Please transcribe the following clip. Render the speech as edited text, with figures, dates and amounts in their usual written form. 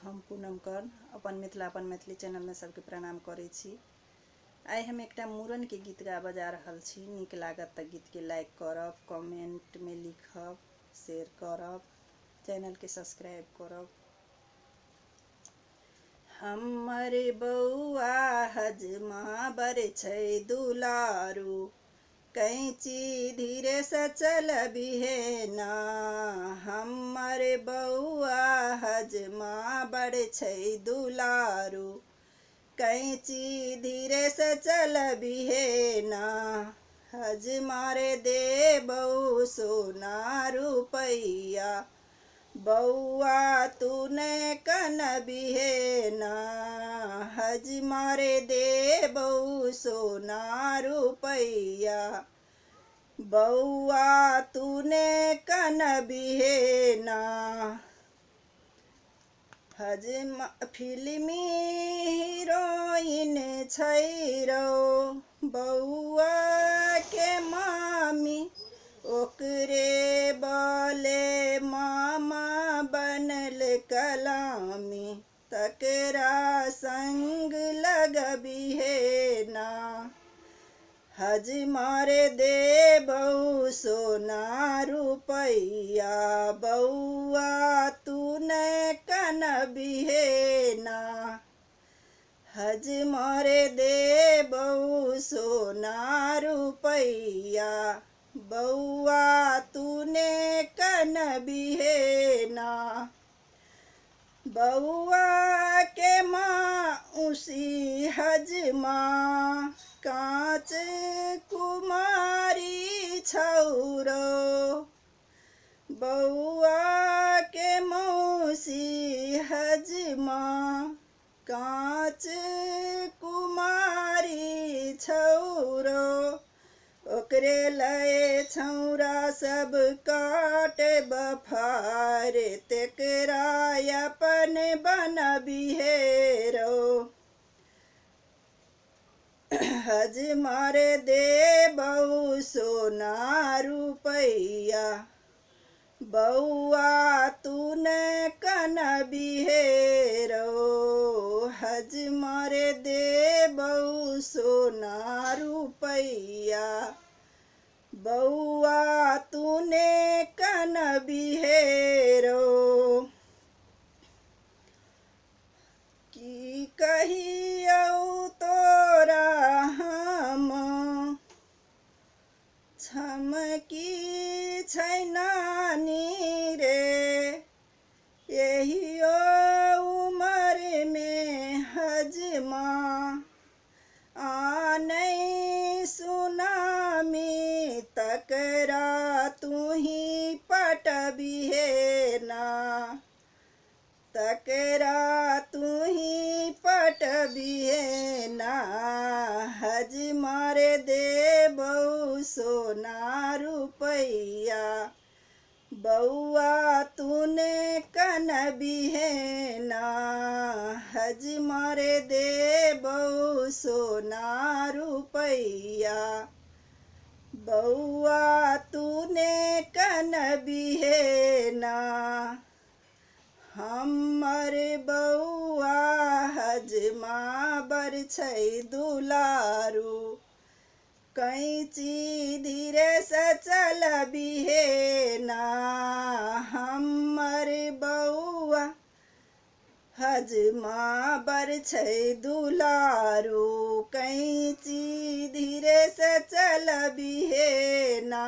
हम पूनम कर्ण अपन मिथिला अपन मैथिली चैनल में सबके प्रणाम करै छी। आइ हम एकटा मूड़न के गीत गा बजा रहल छी। नीक लागत त गीत के लाइक करब, कमेंट में लिखब, शेयर करब, चैनल के सब्सक्राइब करब। हमर बौआ हजमा बर छै दुलारू, कैंची धीरे से चलबिहे ना। हमर बौआ हजमा बड़ छै दुलारू, कैंची धीरे से चलबिहे ना। हजमा रे देबौ सोना रुपैया, बौआ तूने कनबिहे ना। हजमा रे देबौ सोना रुपैया, बौआ तूने कनबिहे ना। हजमा फिल्मी हीरोइन छै रौ, बौआ के मामी ओकरे बले मामा बनल कलामी। तकरा संग लगबिहे ना। हजमा रे देबौ सोना रुपैया, बौआ तूने कनबिहे ना। हजमा रे देबौ सोना रुपैया, बौआ तूने कनबिहे ना। बौआ के मौसी हजमा कांच कुमारी छौरो, बौआ के मौसी हजमा कांच कुमारी छौरो। ओकरे लए छौरा सब काट बफार, तेकरा अपन बनबिहे रो। हजमा रे देबौ सोना रुपैया, बौआ तूने कनबिहे रो। हजमा रे देबौ सोना रुपैया, बौआ तूने कनबिहे रो। की कहियौ तोरा हम छमकी छै नानी रे, एहियो उमर में हजमा आनै सुनामी। तकरा तुही पटबिहे ना, तकरा तुही पटबिहे ना। हजमा रे देबौ सोना रुपैया, बौआ तूने कनबिहे ना। हजमा रे देबौ सोना रुपैया, बौआ तूने कनबिहे ना। हमर बौआ हजमा बर छै दुलारू, कैंची धीरे से चलबिहे ना। हमर बौआ हजमा बर छै दुलारू, कैंची धीरे से चलबिहे ना।